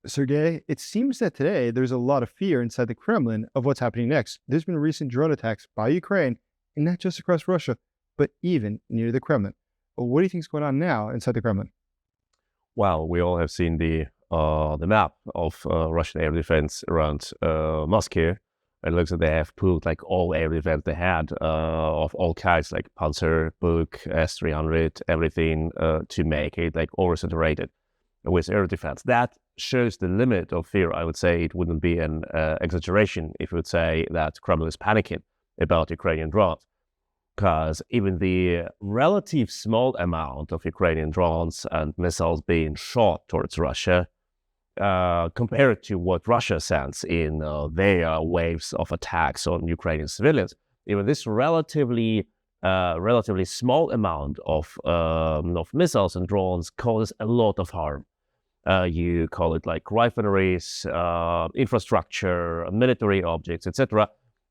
Sergey, it seems that today there's a lot of fear inside the Kremlin of what's happening next. There's been recent drone attacks by Ukraine, and not just across Russia, but even near the Kremlin. Well, what do you think is going on now inside the Kremlin? Well, we all have seen the map of Russian air defense around Moscow. It looks like they have put like all air defense they had of all kinds, like Panzer, Buk, S-300, everything to make it like oversaturated with air defense. That shows the limit of fear. I would say it wouldn't be an exaggeration if you would say that Kremlin is panicking about Ukrainian drones, because even the relative small amount of Ukrainian drones and missiles being shot towards Russia, compared to what Russia sends in their waves of attacks on Ukrainian civilians, even this relatively small amount of missiles and drones causes a lot of harm. You call it like refineries, infrastructure, military objects, etc.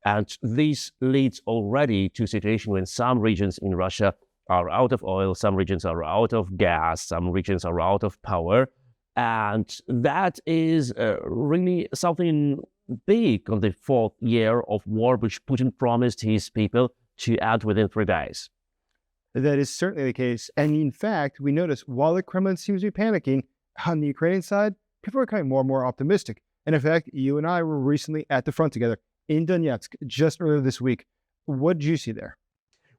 And this leads already to a situation when some regions in Russia are out of oil, some regions are out of gas, some regions are out of power. And that is really something big on the fourth year of war, which Putin promised his people to end within 3 days. That is certainly the case. And in fact, we notice while the Kremlin seems to be panicking, on the Ukrainian side, people are becoming more and more optimistic. And in fact, you and I were recently at the front together in Donetsk just earlier this week. What did you see there?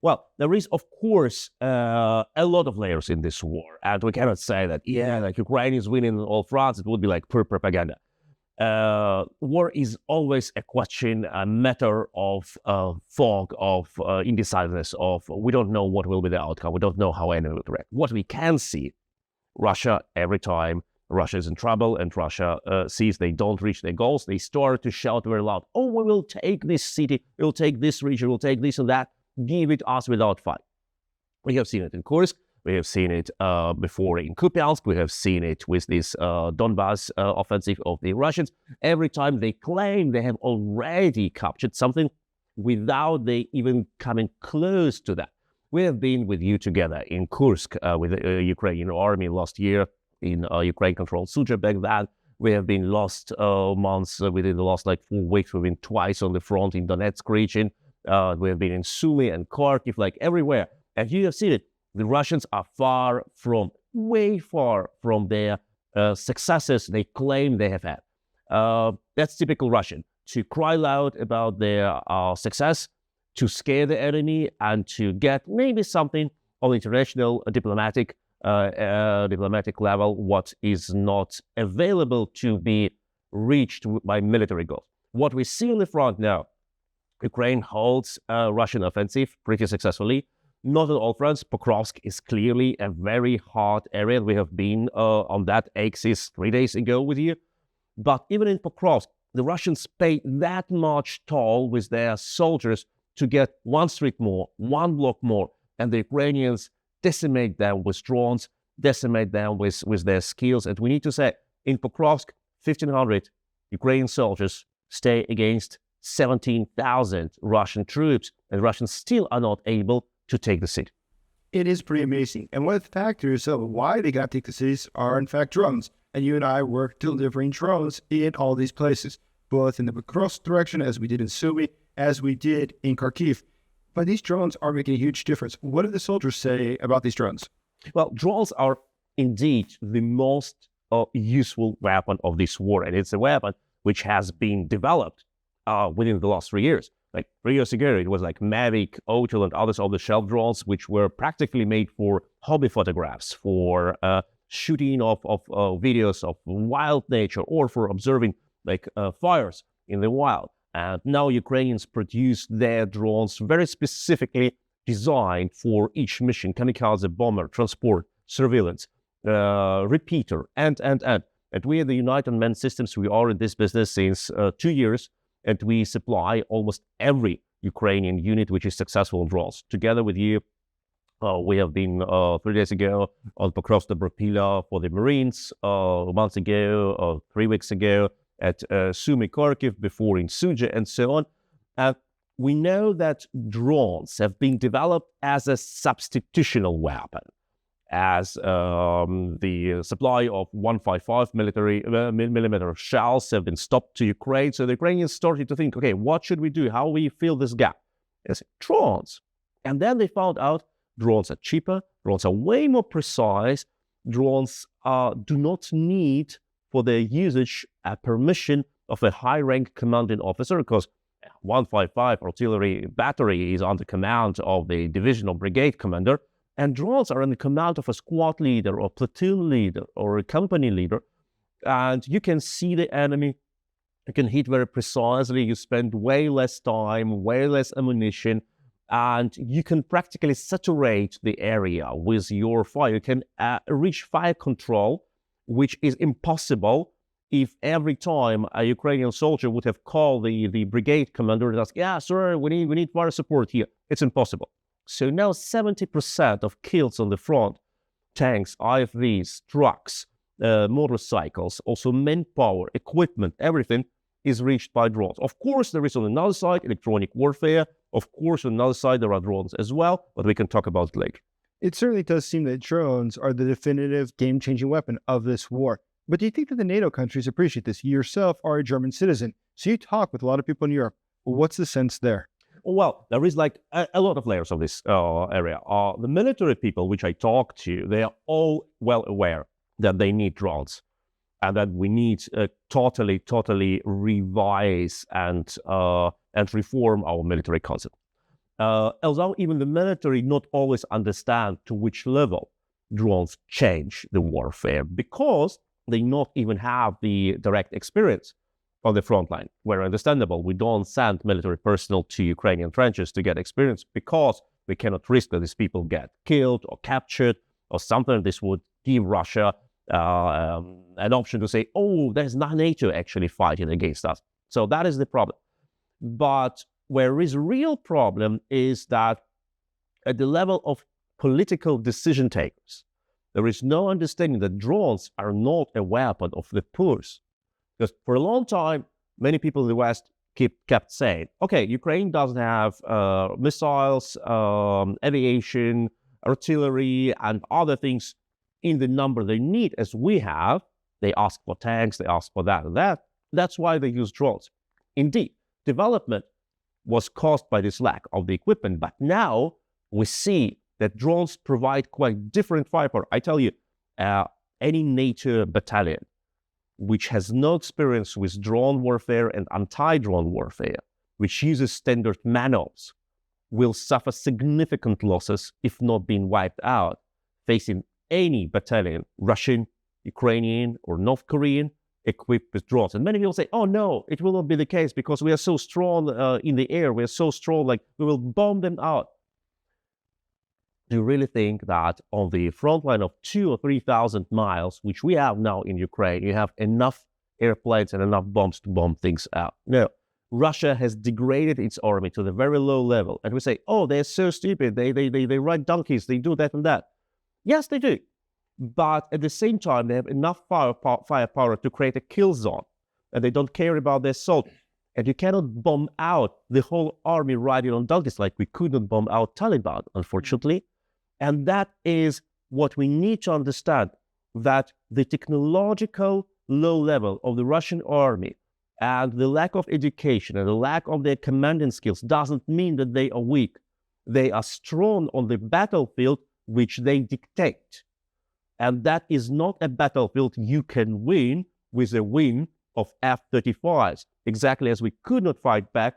Well, there is, of course, a lot of layers in this war. And we cannot say that, like Ukraine is winning on all fronts. It would be like pure propaganda. War is always a question, a matter of fog, of indecisiveness, of we don't know what will be the outcome. We don't know how anyone will react. What we can see, Russia, every time Russia is in trouble and Russia sees they don't reach their goals, they start to shout very loud, oh, we will take this city, we'll take this region, we'll take this and that, give it us without fight. We have seen it in Kursk, we have seen it before in Kupiansk, we have seen it with this Donbas offensive of the Russians. Every time they claim they have already captured something without they even coming close to that. We have been with you together in Kursk with the Ukrainian army last year, in Ukraine-controlled Suja back then. We have been lost months within the last 4 weeks. We've been twice on the front in Donetsk region. We have been in Sumy and Kharkiv, like everywhere. And you have seen it. The Russians are way far from their successes they claim they have had. That's typical Russian, to cry loud about their success, to scare the enemy, and to get maybe something on international diplomatic level what is not available to be reached by military goals. What we see on the front now, Ukraine holds a Russian offensive pretty successfully. Not on all fronts. Pokrovsk is clearly a very hard area. We have been on that axis 3 days ago with you. But even in Pokrovsk, the Russians pay that much toll with their soldiers to get 1 street more, 1 block more, and the Ukrainians decimate them with drones, decimate them with their skills. And we need to say, in Pokrovsk, 1,500 Ukrainian soldiers stay against 17,000 Russian troops, and Russians still are not able to take the city. It is pretty amazing. And one of the factors of why they got to take the cities are, in fact, drones. And you and I work delivering drones in all these places, both in the Pokrovsk direction, as we did in Sumy, as we did in Kharkiv. But these drones are making a huge difference. What do the soldiers say about these drones? Well, drones are indeed the most useful weapon of this war. And it's a weapon which has been developed within the last 3 years. Like 3 years ago, it was like Mavic, Otel, and others off-the-shelf drones, which were practically made for hobby photographs, for shooting of videos of wild nature, or for observing fires in the wild. And now Ukrainians produce their drones very specifically designed for each mission: kamikaze, bomber, transport, surveillance, repeater, and. And we at the United Man Systems, we are in this business since 2 years, and we supply almost every Ukrainian unit which is successful in drones. Together with you, we have been 3 days ago on Pokrovsk, Dobropillia for the Marines, a month ago, 3 weeks ago, at Sumy, Kharkiv, before in Suja, and so on. We know that drones have been developed as a substitutional weapon. as the supply of 155 millimeter shells have been stopped to Ukraine. So the Ukrainians started to think, okay, what should we do? How we fill this gap? It's drones. And then they found out drones are cheaper, drones are way more precise, drones do not need for their usage a permission of a high-rank commanding officer, because 155 artillery battery is under command of the division or brigade commander, and drones are in the command of a squad leader or platoon leader or a company leader, and you can see the enemy, you can hit very precisely, you spend way less time, way less ammunition, and you can practically saturate the area with your fire. You can reach fire control, which is impossible if every time a Ukrainian soldier would have called the brigade commander and asked, yeah, sir, we need fire support here. It's impossible. So now 70% of kills on the front, tanks, IFVs, trucks, motorcycles, also manpower, equipment, everything is reached by drones. Of course, there is on another side electronic warfare. Of course, on another side, there are drones as well, but we can talk about it later. It certainly does seem that drones are the definitive game-changing weapon of this war. But do you think that the NATO countries appreciate this? You yourself are a German citizen, so you talk with a lot of people in Europe. What's the sense there? Well, there is like a lot of layers of this area. The military people which I talk to, they are all well aware that they need drones and that we need totally revise and reform our military concept. Although even the military not always understand to which level drones change the warfare, because they not even have the direct experience on the front line. Where understandable, we don't send military personnel to Ukrainian trenches to get experience because we cannot risk that these people get killed or captured or something. This would give Russia an option to say, oh, there's not NATO actually fighting against us. So that is the problem. But where is a real problem is that at the level of political decision takers, there is no understanding that drones are not a weapon of the poors. Because for a long time, many people in the West kept saying, okay, Ukraine doesn't have missiles, aviation, artillery, and other things in the number they need as we have. They ask for tanks, they ask for that and that. That's why they use drones. Indeed, development was caused by this lack of the equipment, but now we see that drones provide quite different firepower. I tell you, any NATO battalion which has no experience with drone warfare and anti-drone warfare, which uses standard manuals, will suffer significant losses if not being wiped out, facing any battalion, Russian, Ukrainian, or North Korean, equipped with drones. And many people say, oh no, it will not be the case because we are so strong in the air, we are so strong, like we will bomb them out. Do you really think that on the front line of 2,000 or 3,000 miles, which we have now in Ukraine, you have enough airplanes and enough bombs to bomb things out? No. Russia has degraded its army to the very low level. And we say, oh, they're so stupid. They ride donkeys. They do that and that. Yes, they do. But at the same time, they have enough firepower to create a kill zone. And they don't care about their soldiers. And you cannot bomb out the whole army riding on donkeys like we could not bomb out Taliban, unfortunately. And that is what we need to understand, that the technological low level of the Russian army and the lack of education and the lack of their commanding skills doesn't mean that they are weak. They are strong on the battlefield, which they dictate. And that is not a battlefield you can win with a win of F-35s, exactly as we could not fight back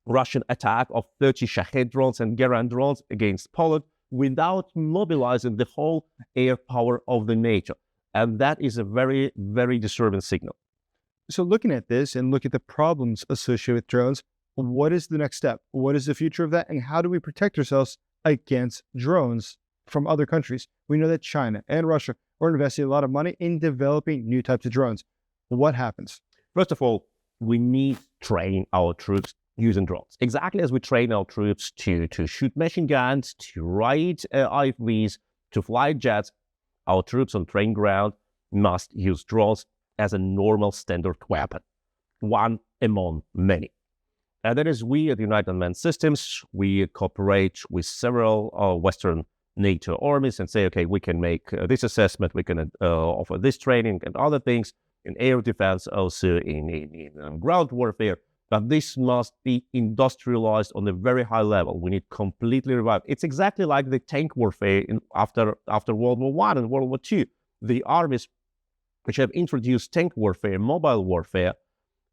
Russian attack of 30 Shahed drones and Geran drones against Poland without mobilizing the whole air power of the NATO. And that is a very, very disturbing signal. So looking at this and look at the problems associated with drones, what is the next step? What is the future of that? And how do we protect ourselves against drones from other countries? We know that China and Russia are investing a lot of money in developing new types of drones. What happens? First of all, we need to train our troops using drones. Exactly as we train our troops to shoot machine guns, to ride IFVs, to fly jets, our troops on training ground must use drones as a normal standard weapon, one among many. And that is we at United Unmanned Systems, we cooperate with several Western NATO armies and say, okay, we can make this assessment, we can offer this training and other things in air defense, also in ground warfare. But this must be industrialized on a very high level. We need completely revived. It's exactly like the tank warfare after World War I and World War II. The armies which have introduced tank warfare, mobile warfare,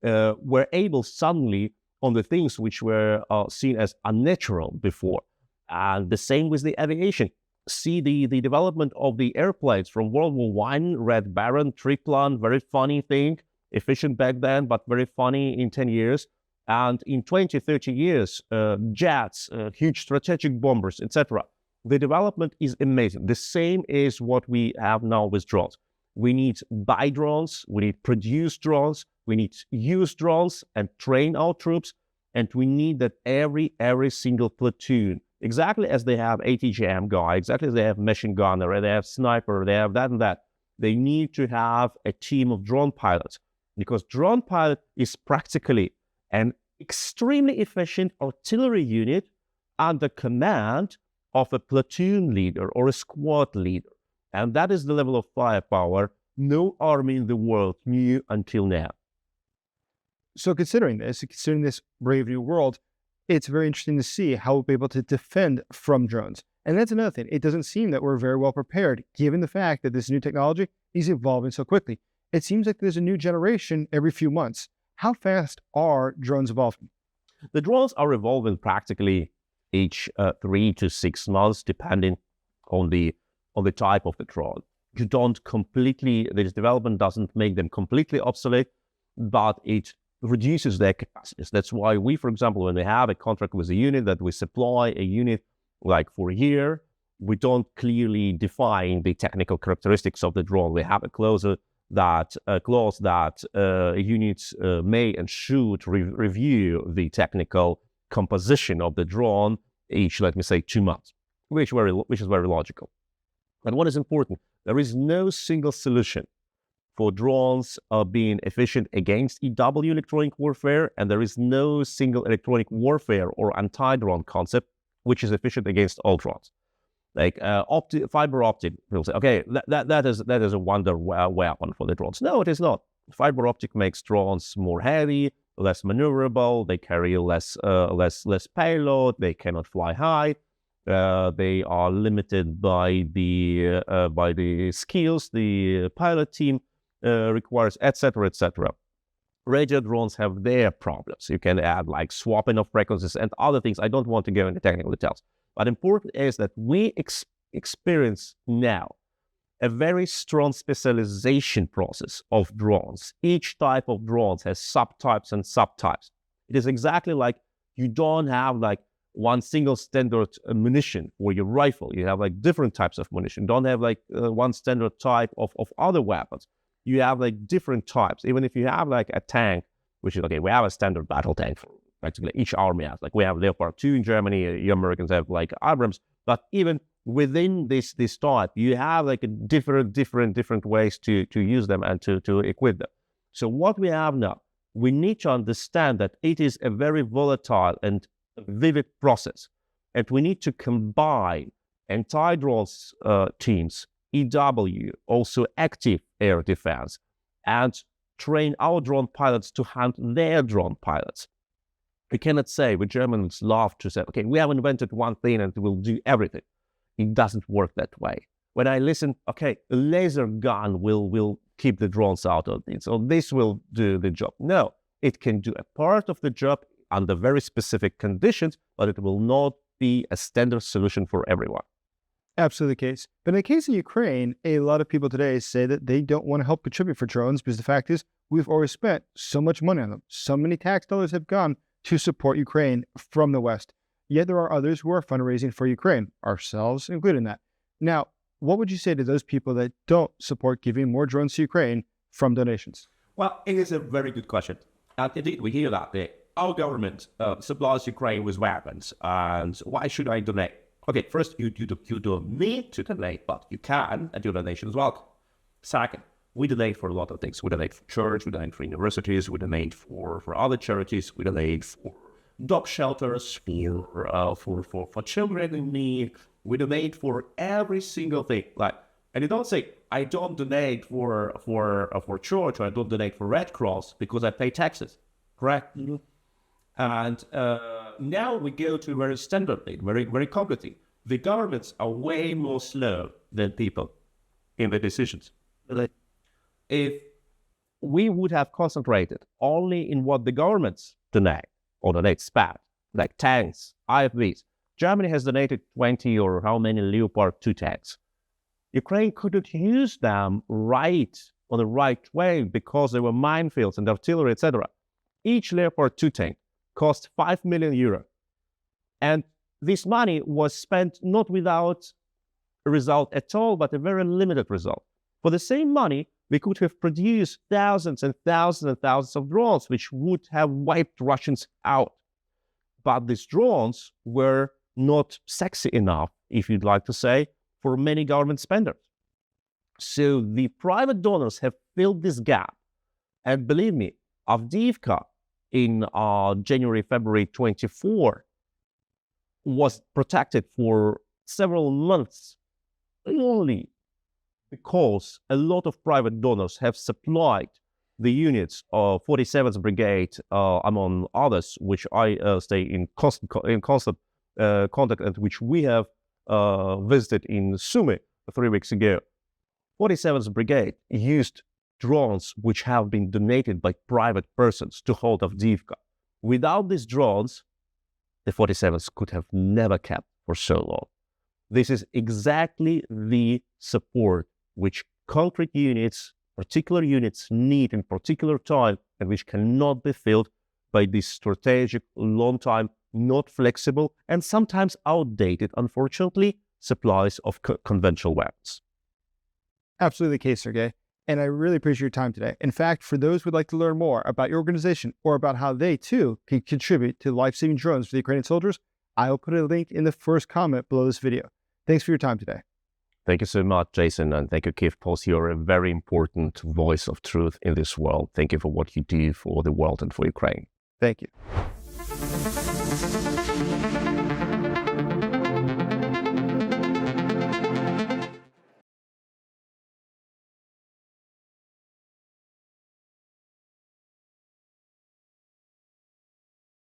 were able suddenly on the things which were seen as unnatural before. And the same with the aviation. See the development of the airplanes from World War I, Red Baron, Triplan, very funny thing, efficient back then, but very funny in 10 years. And in 20, 30 years, jets, huge strategic bombers, etc. The development is amazing. The same is what we have now with drones. We need buy drones, we need produce drones, we need use drones and train our troops, and we need that every single platoon, exactly as they have ATGM guy, exactly as they have machine gunner, and they have sniper, they have that and that, they need to have a team of drone pilots, because drone pilot is practically an extremely efficient artillery unit under command of a platoon leader or a squad leader. And that is the level of firepower no army in the world knew until now. So considering this brave new world, it's very interesting to see how we'll be able to defend from drones. And that's another thing. It doesn't seem that we're very well prepared, given the fact that this new technology is evolving so quickly. It seems like there's a new generation every few months. How fast are drones evolving? The drones are evolving practically each 3 to 6 months, depending on the type of the drone. You don't completely, this development doesn't make them completely obsolete, but it reduces their capacities. That's why we, for example, when we have a contract with a unit that we supply a unit like for a year, we don't clearly define the technical characteristics of the drone. We have a clause that units may and should review the technical composition of the drone each, let me say, 2 months, which is very logical. But what is important, there is no single solution for drones being efficient against EW electronic warfare, and there is no single electronic warfare or anti-drone concept which is efficient against all drones. Like fiber optic, people say, okay, that is a wonder weapon for the drones. No, it is not. Fiber optic makes drones more heavy, less maneuverable. They carry less payload. They cannot fly high. They are limited by the skills the pilot team requires, etc., etc. Radio drones have their problems. You can add like swapping of frequencies and other things. I don't want to go into technical details. But important is that we experience now a very strong specialization process of drones. Each type of drones has subtypes and subtypes. It is exactly like you don't have like one single standard munition for your rifle. You have like different types of munition. Don't have like one standard type of other weapons. You have like different types. Even if you have like a tank, which is okay, we have a standard battle tank for practically each army has. Like we have Leopard 2 in Germany, you Americans have like Abrams, but even within this type, you have like a different ways to use them and to equip them. So what we have now, we need to understand that it is a very volatile and vivid process, and we need to combine anti-drones teams, EW, also active air defense, and train our drone pilots to hunt their drone pilots. We cannot say, the Germans love to say, okay, we have invented one thing and we'll do everything. It doesn't work that way. When I listen, okay, a laser gun will keep the drones out of it, so this will do the job. No, it can do a part of the job under very specific conditions, but it will not be a standard solution for everyone. Absolutely the case. But in the case of Ukraine, a lot of people today say that they don't want to help contribute for drones because the fact is we've already spent so much money on them. So many tax dollars have gone to support Ukraine from the West. Yet there are others who are fundraising for Ukraine, ourselves included in that. Now, what would you say to those people that don't support giving more drones to Ukraine from donations? Well, it is a very good question. And indeed, we hear that our government supplies Ukraine with weapons, and why should I donate? Okay, first, you don't need to donate, but you can, and your donation is welcome. Second, we donate for a lot of things. We donate for church, we donate for universities, we donate for other charities, we donate for dog shelters for children in need. We donate for every single thing. And you don't say, I don't donate for church, or I don't donate for Red Cross because I pay taxes, correct? Mm-hmm. And now we go to very standard thing, very concrete thing. The governments are way more slow than people in the decisions. If we would have concentrated only in what the governments donate or donate spend, like tanks, IFVs. Germany has donated 20 or how many Leopard 2 tanks. Ukraine couldn't use them on the right way because there were minefields and artillery, etc. Each Leopard 2 tank cost 5 million euro. And this money was spent not without a result at all, but a very limited result. For the same money, we could have produced thousands and thousands and thousands of drones, which would have wiped Russians out. But these drones were not sexy enough, if you'd like to say, for many government spenders. So the private donors have filled this gap. And believe me, Avdiivka in January, February 24 was protected for several months only because a lot of private donors have supplied the units of 47th Brigade, among others, which I stay in constant contact and which we have visited in Sumy 3 weeks ago. 47th Brigade used drones which have been donated by private persons to hold Avdiivka. Without these drones, the 47th could have never kept for so long. This is exactly the support which concrete units, particular units need in particular time, and which cannot be filled by these strategic, long time, not flexible, and sometimes outdated, unfortunately, supplies of conventional weapons. Absolutely the case, Sergej. And I really appreciate your time today. In fact, for those who would like to learn more about your organization or about how they too can contribute to life-saving drones for the Ukrainian soldiers, I will put a link in the first comment below this video. Thanks for your time today. Thank you so much, Jason, and thank you, Kyiv Post. You're a very important voice of truth in this world. Thank you for what you do for the world and for Ukraine. Thank you.